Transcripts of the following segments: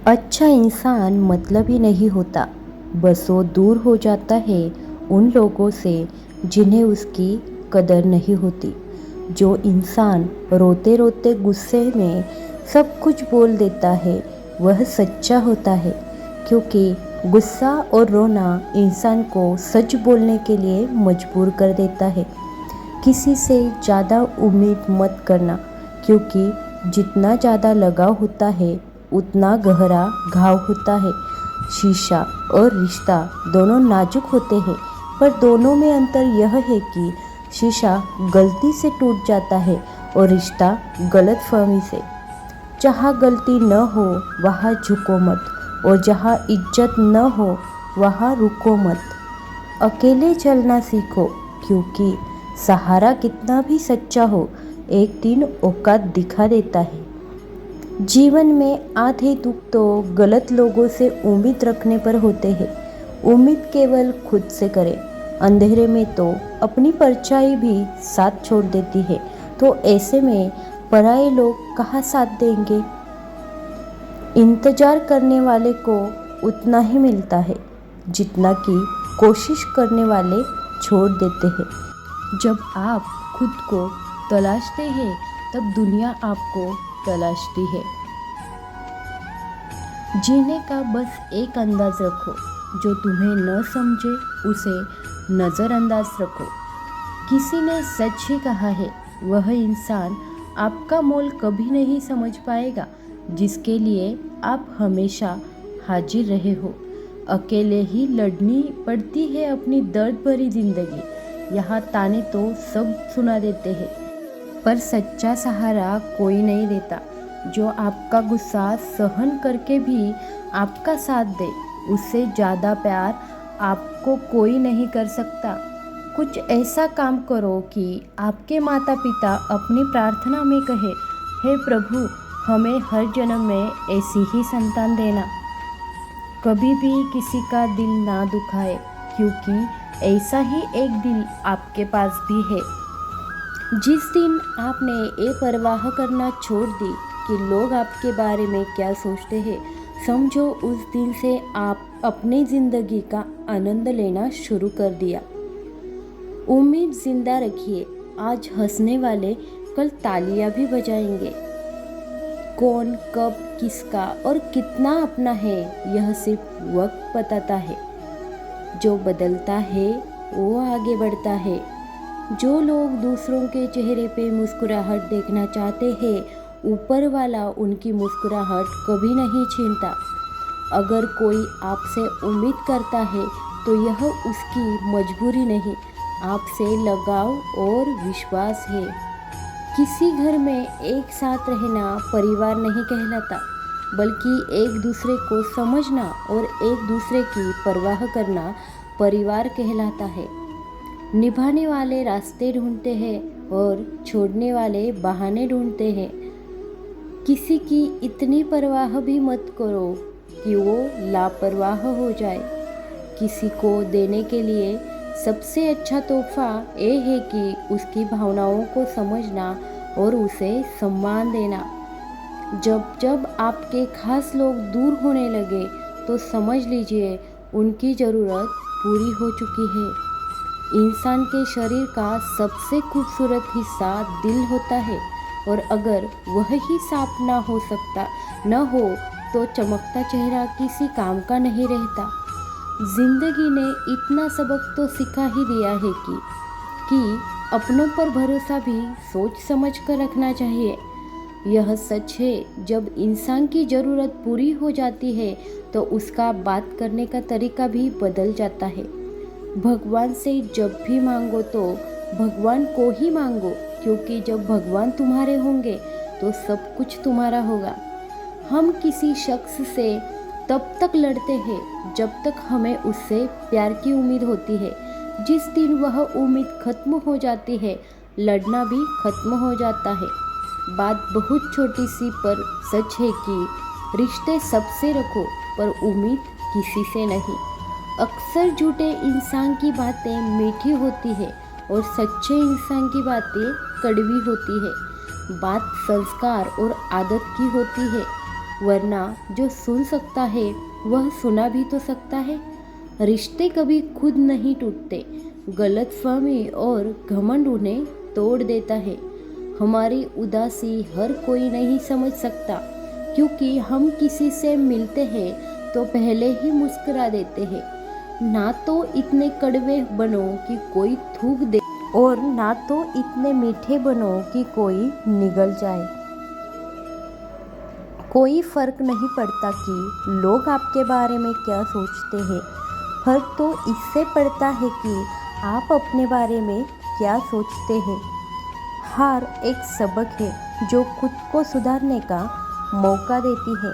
अच्छा इंसान मतलबी नहीं होता, बस वो दूर हो जाता है उन लोगों से जिन्हें उसकी कदर नहीं होती। जो इंसान रोते रोते गुस्से में सब कुछ बोल देता है वह सच्चा होता है, क्योंकि गुस्सा और रोना इंसान को सच बोलने के लिए मजबूर कर देता है। किसी से ज़्यादा उम्मीद मत करना, क्योंकि जितना ज़्यादा लगाव होता है उतना गहरा घाव होता है। शीशा और रिश्ता दोनों नाजुक होते हैं, पर दोनों में अंतर यह है कि शीशा गलती से टूट जाता है और रिश्ता गलतफहमी से। जहाँ गलती न हो वहाँ झुको मत, और जहाँ इज्जत न हो वहाँ रुको मत। अकेले चलना सीखो, क्योंकि सहारा कितना भी सच्चा हो एक दिन औकात दिखा देता है। जीवन में आधे दुख तो गलत लोगों से उम्मीद रखने पर होते हैं। उम्मीद केवल खुद से करें, अंधेरे में तो अपनी परछाई भी साथ छोड़ देती है। तो ऐसे में पराये लोग कहाँ साथ देंगे। इंतजार करने वाले को उतना ही मिलता है जितना कि कोशिश करने वाले छोड़ देते हैं। जब आप खुद को तलाशते हैं तब दुनिया आपको तलाशती है। जीने का बस एक अंदाज रखो, जो तुम्हें न समझे उसे नज़रअंदाज रखो। किसी ने सच ही कहा है, वह इंसान आपका मोल कभी नहीं समझ पाएगा जिसके लिए आप हमेशा हाजिर रहे हो। अकेले ही लड़नी पड़ती है अपनी दर्द भरी जिंदगी। यहाँ ताने तो सब सुना देते हैं, पर सच्चा सहारा कोई नहीं देता। जो आपका गुस्सा सहन करके भी आपका साथ दे, उससे ज़्यादा प्यार आपको कोई नहीं कर सकता। कुछ ऐसा काम करो कि आपके माता पिता अपनी प्रार्थना में कहे, हे प्रभु, हमें हर जन्म में ऐसी ही संतान देना। कभी भी किसी का दिल ना दुखाए, क्योंकि ऐसा ही एक दिल आपके पास भी है। जिस दिन आपने ये परवाह करना छोड़ दी कि लोग आपके बारे में क्या सोचते हैं, समझो उस दिन से आप अपनी ज़िंदगी का आनंद लेना शुरू कर दिया। उम्मीद जिंदा रखिए, आज हंसने वाले कल तालियां भी बजाएंगे। कौन कब किसका और कितना अपना है यह सिर्फ वक्त बताता है। जो बदलता है वो आगे बढ़ता है। जो लोग दूसरों के चेहरे पे मुस्कुराहट देखना चाहते हैं, ऊपर वाला उनकी मुस्कुराहट कभी नहीं छीनता। अगर कोई आपसे उम्मीद करता है तो यह उसकी मजबूरी नहीं, आपसे लगाव और विश्वास है। किसी घर में एक साथ रहना परिवार नहीं कहलाता, बल्कि एक दूसरे को समझना और एक दूसरे की परवाह करना परिवार कहलाता है। निभाने वाले रास्ते ढूंढते हैं और छोड़ने वाले बहाने ढूंढते हैं। किसी की इतनी परवाह भी मत करो कि वो लापरवाह हो जाए। किसी को देने के लिए सबसे अच्छा तोहफा ये है कि उसकी भावनाओं को समझना और उसे सम्मान देना। जब जब आपके खास लोग दूर होने लगे तो समझ लीजिए उनकी ज़रूरत पूरी हो चुकी है। इंसान के शरीर का सबसे खूबसूरत हिस्सा दिल होता है, और अगर वह ही साफ ना हो सकता न हो तो चमकता चेहरा किसी काम का नहीं रहता। जिंदगी ने इतना सबक तो सिखा ही दिया है कि अपनों पर भरोसा भी सोच समझ कर रखना चाहिए। यह सच है, जब इंसान की ज़रूरत पूरी हो जाती है तो उसका बात करने का तरीका भी बदल जाता है। भगवान से जब भी मांगो तो भगवान को ही मांगो, क्योंकि जब भगवान तुम्हारे होंगे तो सब कुछ तुम्हारा होगा। हम किसी शख्स से तब तक लड़ते हैं जब तक हमें उससे प्यार की उम्मीद होती है। जिस दिन वह उम्मीद खत्म हो जाती है, लड़ना भी खत्म हो जाता है। बात बहुत छोटी सी पर सच है कि रिश्ते सबसे रखो, पर उम्मीद किसी से नहीं। अक्सर झूठे इंसान की बातें मीठी होती है और सच्चे इंसान की बातें कड़वी होती है। बात संस्कार और आदत की होती है। वरना जो सुन सकता है वह सुना भी तो सकता है। रिश्ते कभी खुद नहीं टूटते, गलतफहमी और घमंड उन्हें तोड़ देता है। हमारी उदासी हर कोई नहीं समझ सकता, क्योंकि हम किसी से मिलते हैं तो पहले ही मुस्कुरा देते हैं। ना तो इतने कड़वे बनो कि कोई थूक दे, और ना तो इतने मीठे बनो कि कोई निगल जाए। कोई फर्क नहीं पड़ता कि लोग आपके बारे में क्या सोचते हैं, फर्क तो इससे पड़ता है कि आप अपने बारे में क्या सोचते हैं। हार एक सबक है जो खुद को सुधारने का मौका देती है।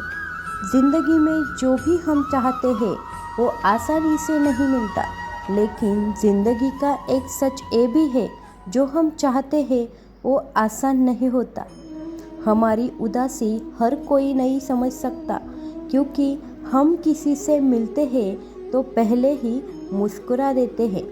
जिंदगी में जो भी हम चाहते हैं वो आसानी से नहीं मिलता, लेकिन जिंदगी का एक सच ये भी है, जो हम चाहते हैं वो आसान नहीं होता। हमारी उदासी हर कोई नहीं समझ सकता, क्योंकि हम किसी से मिलते हैं तो पहले ही मुस्कुरा देते हैं।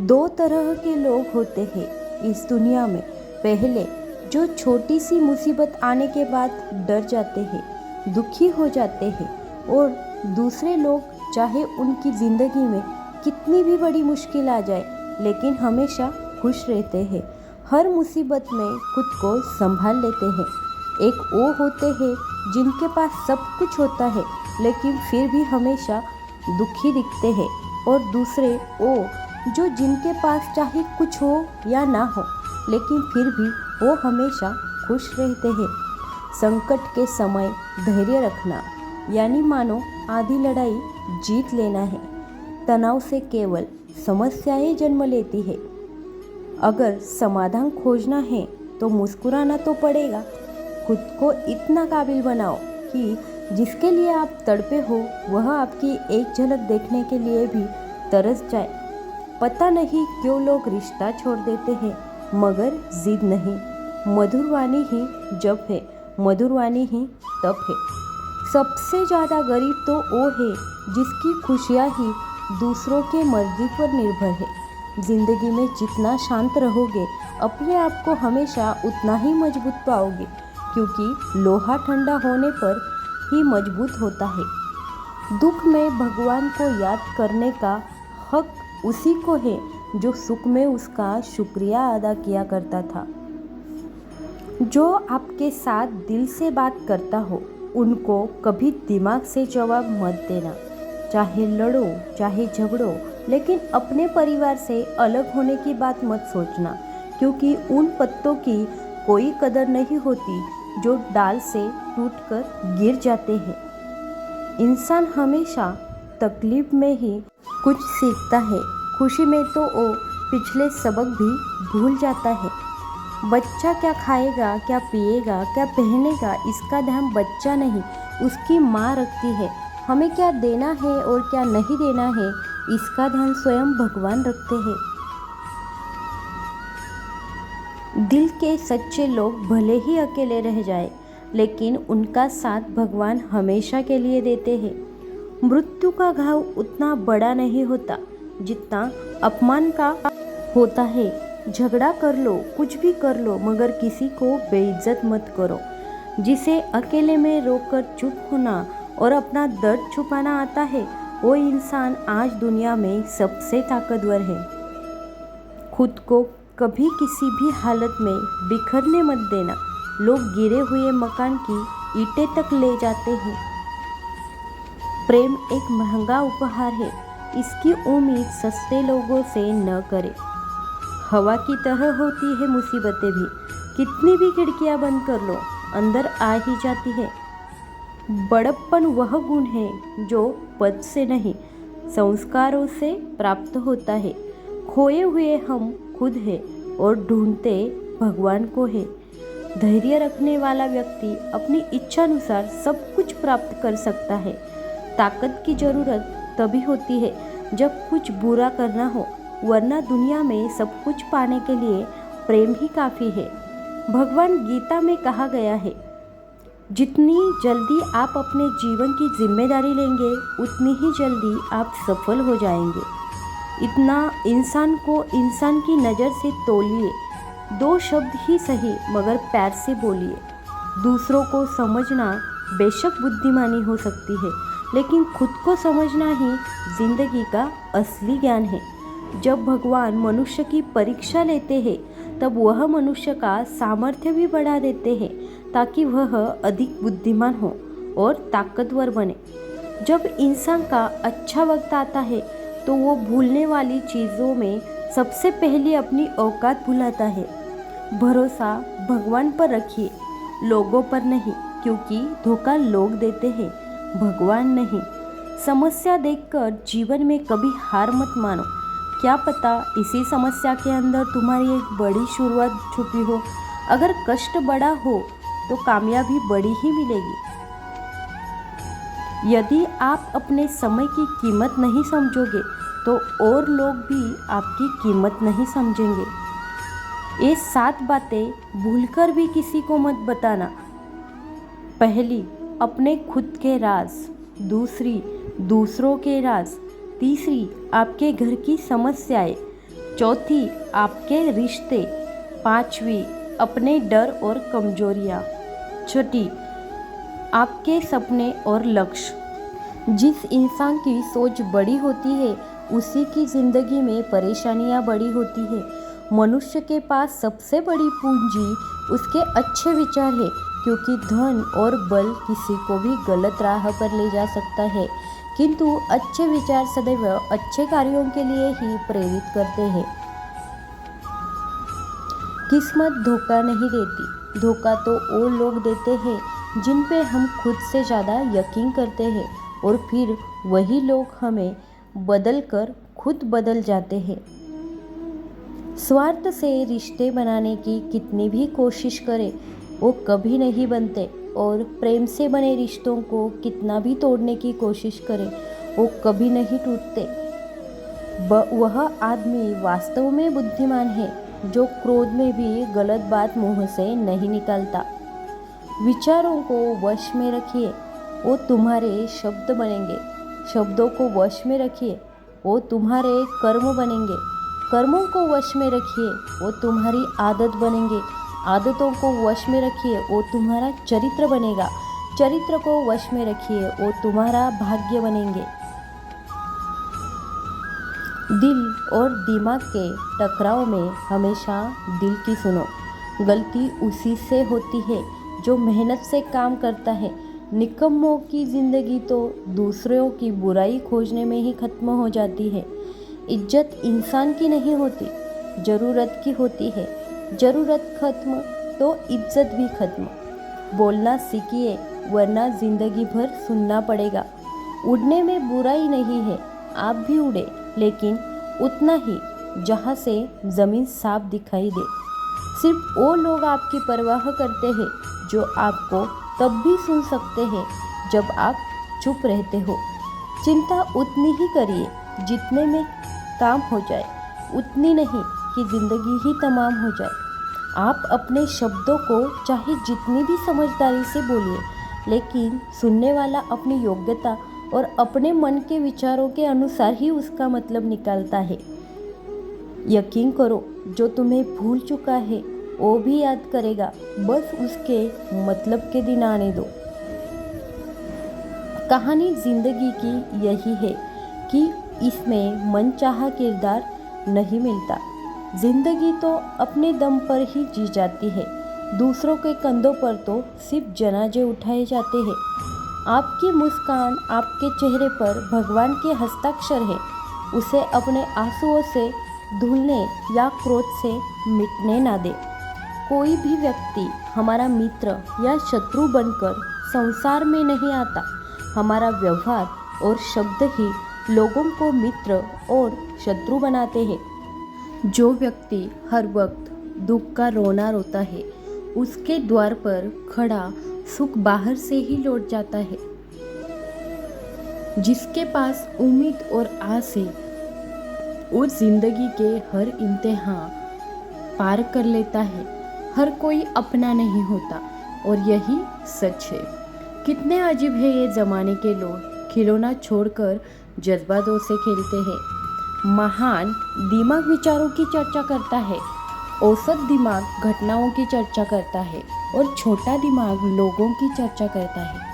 दो तरह के लोग होते हैं इस दुनिया में। पहले, जो छोटी सी मुसीबत आने के बाद डर जाते हैं, दुखी हो जाते हैं, और दूसरे लोग चाहे उनकी ज़िंदगी में कितनी भी बड़ी मुश्किल आ जाए, लेकिन हमेशा खुश रहते हैं, हर मुसीबत में खुद को संभाल लेते हैं। एक वो होते हैं जिनके पास सब कुछ होता है, लेकिन फिर भी हमेशा दुखी दिखते हैं, और दूसरे वो जो जिनके पास चाहे कुछ हो या ना हो, लेकिन फिर भी वो हमेशा खुश रहते हैं। संकट के समय धैर्य रखना यानी मानो आधी लड़ाई जीत लेना है। तनाव से केवल समस्याएं जन्म लेती है। अगर समाधान खोजना है तो मुस्कुराना तो पड़ेगा। खुद को इतना काबिल बनाओ कि जिसके लिए आप तड़पे हो वह आपकी एक झलक देखने के लिए भी तरस जाए। पता नहीं क्यों लोग रिश्ता छोड़ देते हैं, मगर जिद नहीं। मधुर वाणी ही जब है, मधुर वाणी ही तब है। सबसे ज़्यादा गरीब तो वो है जिसकी खुशियाँ ही दूसरों के मर्जी पर निर्भर है। जिंदगी में जितना शांत रहोगे, अपने आप को हमेशा उतना ही मजबूत पाओगे, क्योंकि लोहा ठंडा होने पर ही मजबूत होता है। दुख में भगवान को याद करने का हक उसी को है जो सुख में उसका शुक्रिया अदा किया करता था। जो आपके साथ दिल से बात करता हो उनको कभी दिमाग से जवाब मत देना। चाहे लड़ो चाहे झगड़ो, लेकिन अपने परिवार से अलग होने की बात मत सोचना, क्योंकि उन पत्तों की कोई कदर नहीं होती जो डाल से टूटकर गिर जाते हैं। इंसान हमेशा तकलीफ में ही कुछ सीखता है, खुशी में तो वो पिछले सबक भी भूल जाता है। बच्चा क्या खाएगा, क्या पिएगा, क्या पहनेगा, इसका ध्यान बच्चा नहीं उसकी माँ रखती है। हमें क्या देना है और क्या नहीं देना है, इसका ध्यान स्वयं भगवान रखते हैं। दिल के सच्चे लोग भले ही अकेले रह जाए, लेकिन उनका साथ भगवान हमेशा के लिए देते हैं। मृत्यु का घाव उतना बड़ा नहीं होता जितना अपमान का होता है। झगड़ा कर लो, कुछ भी कर लो, मगर किसी को बेइज्जत मत करो। जिसे अकेले में रोककर चुप होना और अपना दर्द छुपाना आता है, वो इंसान आज दुनिया में सबसे ताकतवर है। खुद को कभी किसी भी हालत में बिखरने मत देना। लोग गिरे हुए मकान की ईंटें तक ले जाते हैं। प्रेम एक महंगा उपहार है, इसकी उम्मीद सस्ते लोगों से न करें। हवा की तरह होती है मुसीबतें भी, कितनी भी खिड़कियां बंद कर लो अंदर आ ही जाती है। बड़प्पन वह गुण है जो पद से नहीं संस्कारों से प्राप्त होता है। खोए हुए हम खुद है और ढूंढते भगवान को है। धैर्य रखने वाला व्यक्ति अपनी इच्छा अनुसार सब कुछ प्राप्त कर सकता है। ताकत की जरूरत तभी होती है जब कुछ बुरा करना हो, वरना दुनिया में सब कुछ पाने के लिए प्रेम ही काफ़ी है। भगवान गीता में कहा गया है, जितनी जल्दी आप अपने जीवन की जिम्मेदारी लेंगे उतनी ही जल्दी आप सफल हो जाएंगे। इतना इंसान को इंसान की नज़र से तोलिए। 2 शब्द ही सही, मगर प्यार से बोलिए। दूसरों को समझना बेशक बुद्धिमानी हो सकती है, लेकिन खुद को समझना ही जिंदगी का असली ज्ञान है। जब भगवान मनुष्य की परीक्षा लेते हैं तब वह मनुष्य का सामर्थ्य भी बढ़ा देते हैं ताकि वह अधिक बुद्धिमान हो और ताकतवर बने। जब इंसान का अच्छा वक्त आता है तो वो भूलने वाली चीज़ों में सबसे पहले अपनी औकात भुलाता है। भरोसा भगवान पर रखिए, लोगों पर नहीं, क्योंकि धोखा लोग देते हैं, भगवान नहीं। समस्या देखकर जीवन में कभी हार मत मानो। क्या पता इसी समस्या के अंदर तुम्हारी एक बड़ी शुरुआत छुपी हो। अगर कष्ट बड़ा हो तो कामयाबी बड़ी ही मिलेगी। यदि आप अपने समय की कीमत नहीं समझोगे तो और लोग भी आपकी कीमत नहीं समझेंगे। ये 7 बातें भूलकर भी किसी को मत बताना। पहली, अपने खुद के राज। दूसरी, दूसरों के राज। तीसरी, आपके घर की समस्याएं। चौथी, आपके रिश्ते। पांचवी, अपने डर और कमजोरियाँ। छठी, आपके सपने और लक्ष्य। जिस इंसान की सोच बड़ी होती है उसी की जिंदगी में परेशानियां बड़ी होती है। मनुष्य के पास सबसे बड़ी पूंजी उसके अच्छे विचार है, क्योंकि धन और बल किसी को भी गलत राह पर ले जा सकता है, किंतु अच्छे विचार सदैव अच्छे कार्यों के लिए ही प्रेरित करते हैं। किस्मत धोखा नहीं देती, धोखा तो वो लोग देते हैं जिन पे हम खुद से ज़्यादा यकीन करते हैं, और फिर वही लोग हमें बदल कर खुद बदल जाते हैं। स्वार्थ से रिश्ते बनाने की कितनी भी कोशिश करें वो कभी नहीं बनते, और प्रेम से बने रिश्तों को कितना भी तोड़ने की कोशिश करें वो कभी नहीं टूटते। वह आदमी वास्तव में बुद्धिमान है जो क्रोध में भी गलत बात मुंह से नहीं निकालता। विचारों को वश में रखिए, वो तुम्हारे शब्द बनेंगे। शब्दों को वश में रखिए, वो तुम्हारे कर्म बनेंगे। कर्मों को वश में रखिए, वो तुम्हारी आदत बनेंगे। आदतों को वश में रखिए, वो तुम्हारा चरित्र बनेगा। चरित्र को वश में रखिए, वो तुम्हारा भाग्य बनेंगे। दिल और दिमाग के टकराव में हमेशा दिल की सुनो। गलती उसी से होती है जो मेहनत से काम करता है। निकम्मों की ज़िंदगी तो दूसरों की बुराई खोजने में ही खत्म हो जाती है। इज्जत इंसान की नहीं होती, ज़रूरत की होती है। ज़रूरत खत्म तो इज्जत भी खत्म। बोलना सीखिए, वरना ज़िंदगी भर सुनना पड़ेगा। उड़ने में बुराई नहीं है, आप भी उड़े, लेकिन उतना ही जहाँ से ज़मीन साफ दिखाई दे। सिर्फ वो लोग आपकी परवाह करते हैं जो आपको तब भी सुन सकते हैं जब आप चुप रहते हो। चिंता उतनी ही करिए जितने में काम हो जाए, उतनी नहीं कि ज़िंदगी ही तमाम हो जाए। आप अपने शब्दों को चाहे जितनी भी समझदारी से बोलिए, लेकिन सुनने वाला अपनी योग्यता और अपने मन के विचारों के अनुसार ही उसका मतलब निकालता है। यकीन करो, जो तुम्हें भूल चुका है वो भी याद करेगा, बस उसके मतलब के दिन आने दो। कहानी जिंदगी की यही है कि इसमें मनचाहा किरदार नहीं मिलता। जिंदगी तो अपने दम पर ही जी जाती है, दूसरों के कंधों पर तो सिर्फ जनाजे उठाए जाते हैं। आपकी मुस्कान आपके चेहरे पर भगवान के हस्ताक्षर है, उसे अपने आंसुओं से धुलने या क्रोध से मिटने ना दे। कोई भी व्यक्ति हमारा मित्र या शत्रु बनकर संसार में नहीं आता। हमारा व्यवहार और शब्द ही लोगों को मित्र और शत्रु बनाते हैं। जो व्यक्ति हर वक्त दुख का रोना रोता है, उसके द्वार पर खड़ा सुख बाहर से ही लौट जाता है। जिसके पास उम्मीद और आस है वो जिंदगी के हर इम्तिहान पार कर लेता है। हर कोई अपना नहीं होता, और यही सच है। कितने अजीब है ये ज़माने के लोग, खिलौना छोड़कर जज्बातों से खेलते हैं। महान दिमाग विचारों की चर्चा करता है, औसत दिमाग घटनाओं की चर्चा करता है, और छोटा दिमाग लोगों की चर्चा करता है।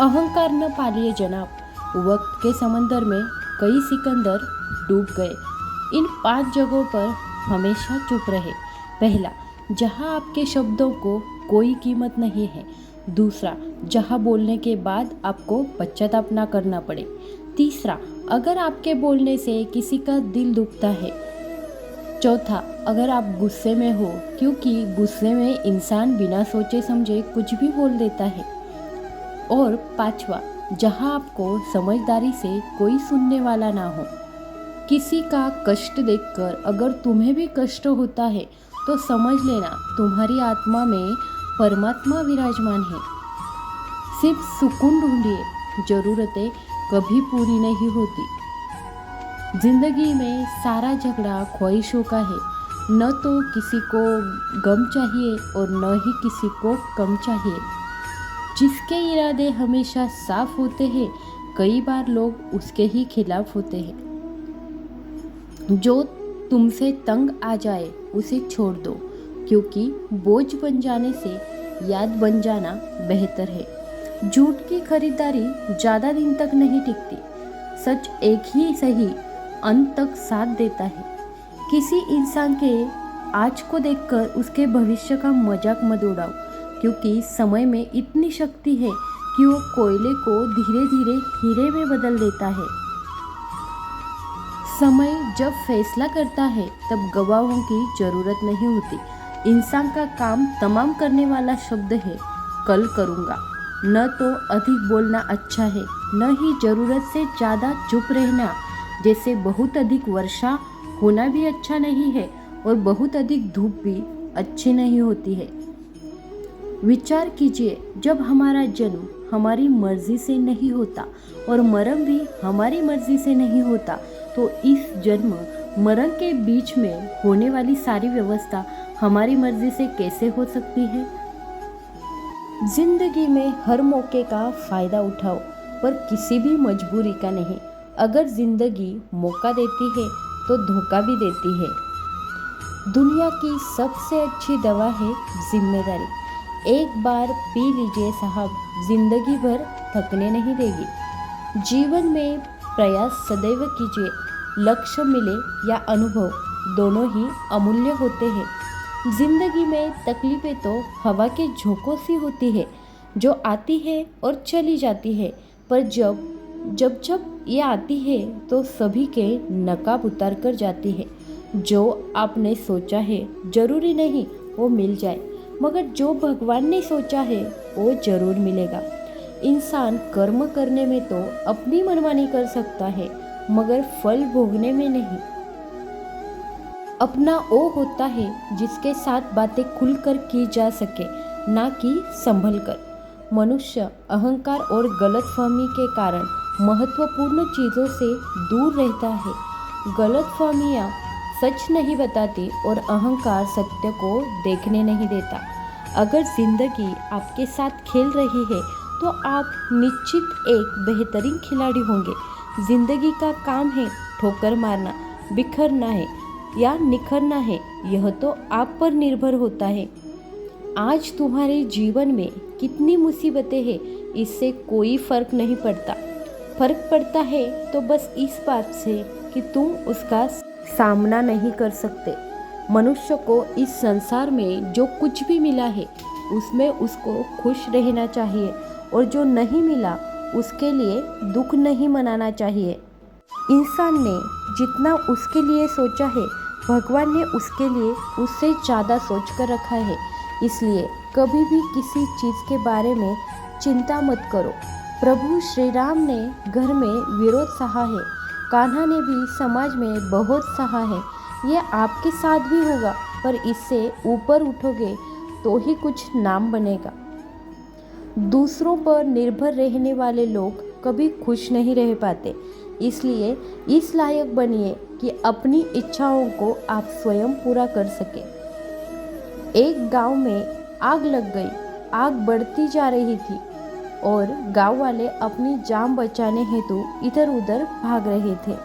अहंकार न पालिए जनाब। वक्त के समंदर में कई सिकंदर डूब गए। इन 5 जगहों पर हमेशा चुप रहे। पहला, जहां आपके शब्दों को कोई कीमत नहीं है। दूसरा, जहां बोलने के बाद आपको पश्चाताप ना करना पड़े। तीसरा, अगर आपके बोलने से किसी का दिल दुखता है। चौथा, अगर आप गुस्से में हो, क्योंकि गुस्से में इंसान बिना सोचे समझे कुछ भी बोल देता है। और पांचवा, जहां आपको समझदारी से कोई सुनने वाला ना हो। किसी का कष्ट देखकर अगर तुम्हें भी कष्ट होता है तो समझ लेना तुम्हारी आत्मा में परमात्मा विराजमान है। सिर्फ सुकून ढूंढिए, जरूरतें कभी पूरी नहीं होती। जिंदगी में सारा झगड़ा ख्वाहिशों का है। न तो किसी को गम चाहिए और न ही किसी को कम चाहिए। जिसके इरादे हमेशा साफ होते हैं, कई बार लोग उसके ही खिलाफ होते हैं। जो तुमसे तंग आ जाए उसे छोड़ दो, क्योंकि बोझ बन जाने से याद बन जाना बेहतर है। झूठ की खरीदारी ज़्यादा दिन तक नहीं टिकती। सच एक ही सही अंत तक साथ देता है। किसी इंसान के आज को देखकर उसके भविष्य का मजाक मत उड़ाओ, क्योंकि समय में इतनी शक्ति है कि वो कोयले को धीरे धीरे हीरे में बदल देता है। समय जब फैसला करता है तब गवाहों की जरूरत नहीं होती। इंसान का काम तमाम करने वाला शब्द है कल करूँगा। न तो अधिक बोलना अच्छा है, न ही जरूरत से ज़्यादा चुप रहना। जैसे बहुत अधिक वर्षा होना भी अच्छा नहीं है और बहुत अधिक धूप भी अच्छी नहीं होती है। विचार कीजिए, जब हमारा जन्म हमारी मर्जी से नहीं होता और मरण भी हमारी मर्जी से नहीं होता, तो इस जन्म मरण के बीच में होने वाली सारी व्यवस्था हमारी मर्जी से कैसे हो सकती है। जिंदगी में हर मौके का फायदा उठाओ, पर किसी भी मजबूरी का नहीं। अगर जिंदगी मौका देती है तो धोखा भी देती है। दुनिया की सबसे अच्छी दवा है जिम्मेदारी। एक बार पी लीजिए साहब, जिंदगी भर थकने नहीं देगी। जीवन में प्रयास सदैव कीजिए। लक्ष्य मिले या अनुभव, दोनों ही अमूल्य होते हैं। जिंदगी में तकलीफें तो हवा के झोंकों सी होती है, जो आती है और चली जाती है, पर जब ये आती है तो सभी के नकाब उतार कर जाती है। जो आपने सोचा है जरूरी नहीं वो मिल जाए, मगर जो भगवान ने सोचा है वो जरूर मिलेगा। इंसान कर्म करने में तो अपनी मनमानी कर सकता है, मगर फल भोगने में नहीं। अपना वो होता है जिसके साथ बातें खुलकर की जा सके, ना कि संभल कर। मनुष्य अहंकार और गलतफहमी के कारण महत्वपूर्ण चीज़ों से दूर रहता है। गलतफहमियाँ सच नहीं बताती और अहंकार सत्य को देखने नहीं देता। अगर जिंदगी आपके साथ खेल रही है तो आप निश्चित एक बेहतरीन खिलाड़ी होंगे। जिंदगी का काम है ठोकर मारना, बिखरना है या निखरना है, यह तो आप पर निर्भर होता है। आज तुम्हारे जीवन में कितनी मुसीबतें हैं, इससे कोई फर्क नहीं पड़ता। फर्क पड़ता है तो बस इस बात से कि तुम उसका सामना नहीं कर सकते। मनुष्य को इस संसार में जो कुछ भी मिला है उसमें उसको खुश रहना चाहिए, और जो नहीं मिला उसके लिए दुख नहीं मनाना चाहिए। इंसान ने जितना उसके लिए सोचा है, भगवान ने उसके लिए उससे ज़्यादा सोच कर रखा है। इसलिए कभी भी किसी चीज़ के बारे में चिंता मत करो। प्रभु श्री राम ने घर में विरोध सहा है, कान्हा ने भी समाज में बहुत सहा है। ये आपके साथ भी होगा, पर इससे ऊपर उठोगे तो ही कुछ नाम बनेगा। दूसरों पर निर्भर रहने वाले लोग कभी खुश नहीं रह पाते। इसलिए इस लायक बनिए कि अपनी इच्छाओं को आप स्वयं पूरा कर सके। एक गांव में आग लग गई। आग बढ़ती जा रही थी और गांव वाले अपनी जान बचाने हेतु इधर उधर भाग रहे थे।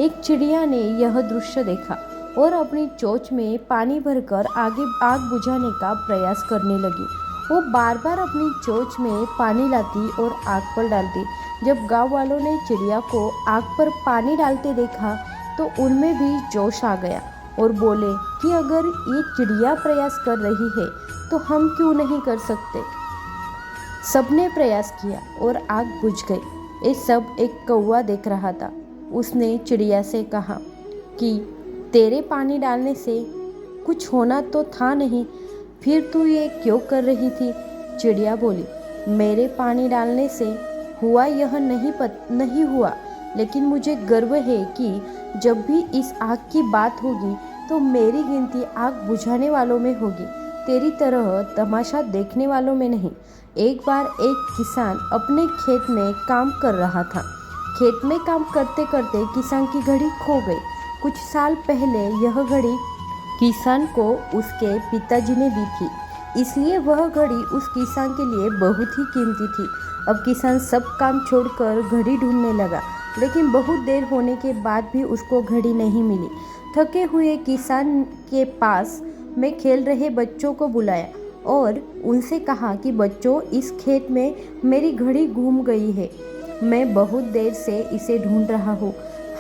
एक चिड़िया ने यह दृश्य देखा और अपनी चोंच में पानी भरकर आगे आग बुझाने का प्रयास करने लगी। वो बार बार अपनी चोंच में पानी लाती और आग पर डालती। जब गांव वालों ने चिड़िया को आग पर पानी डालते देखा तो उनमें भी जोश आ गया और बोले कि अगर ये चिड़िया प्रयास कर रही है तो हम क्यों नहीं कर सकते। सबने प्रयास किया और आग बुझ गई। ये सब एक कौवा देख रहा था। उसने चिड़िया से कहा कि तेरे पानी डालने से कुछ होना तो था नहीं, फिर तू ये क्यों कर रही थी। चिड़िया बोली, मेरे पानी डालने से हुआ यह नहीं हुआ, लेकिन मुझे गर्व है कि जब भी इस आग की बात होगी तो मेरी गिनती आग बुझाने वालों में होगी, तेरी तरह तमाशा देखने वालों में नहीं। एक बार एक किसान अपने खेत में काम कर रहा था। खेत में काम करते करते किसान की घड़ी खो गई। कुछ साल पहले यह घड़ी किसान को उसके पिताजी ने दी थी, इसलिए वह घड़ी उस किसान के लिए बहुत ही कीमती थी। अब किसान सब काम छोड़कर घड़ी ढूंढने लगा, लेकिन बहुत देर होने के बाद भी उसको घड़ी नहीं मिली। थके हुए किसान के पास में खेल रहे बच्चों को बुलाया और उनसे कहा कि बच्चों, इस खेत में मेरी घड़ी गुम गई है। मैं बहुत देर से इसे ढूंढ रहा हूँ।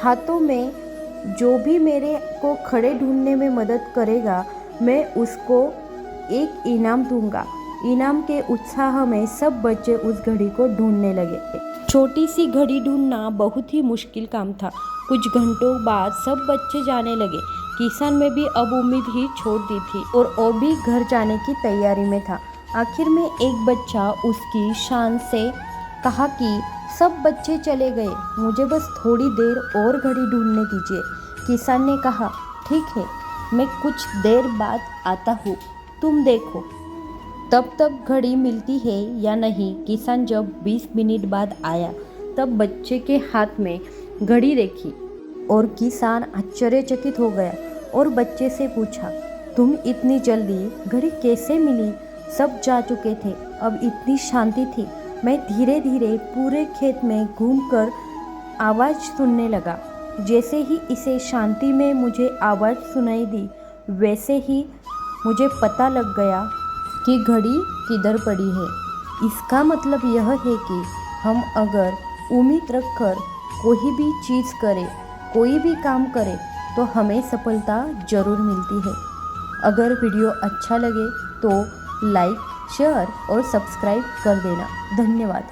हाथों में जो भी मेरे को खड़े ढूंढने में मदद करेगा, मैं उसको एक इनाम दूंगा। इनाम के उत्साह में सब बच्चे उस घड़ी को ढूंढने लगे। छोटी सी घड़ी ढूंढना बहुत ही मुश्किल काम था। कुछ घंटों बाद सब बच्चे जाने लगे। किसान में भी अब उम्मीद ही छोड़ दी थी और वो भी घर जाने की तैयारी में था। आखिर में एक बच्चा उसकी शान से कहा कि सब बच्चे चले गए, मुझे बस थोड़ी देर और घड़ी ढूंढने दीजिए। किसान ने कहा, ठीक है, मैं कुछ देर बाद आता हूँ, तुम देखो तब तक घड़ी मिलती है या नहीं। किसान जब 20 मिनट बाद आया तब बच्चे के हाथ में घड़ी देखी और किसान आश्चर्यचकित हो गया और बच्चे से पूछा, तुम इतनी जल्दी घड़ी कैसे मिली। सब जा चुके थे, अब इतनी शांति थी। मैं धीरे धीरे पूरे खेत में घूमकर आवाज़ सुनने लगा। जैसे ही इसे शांति में मुझे आवाज़ सुनाई दी, वैसे ही मुझे पता लग गया कि घड़ी किधर पड़ी है। इसका मतलब यह है कि हम अगर उम्मीद रखकर कोई भी चीज़ करें, कोई भी काम करें, तो हमें सफलता ज़रूर मिलती है। अगर वीडियो अच्छा लगे तो लाइक, शेयर और सब्सक्राइब कर देना। धन्यवाद।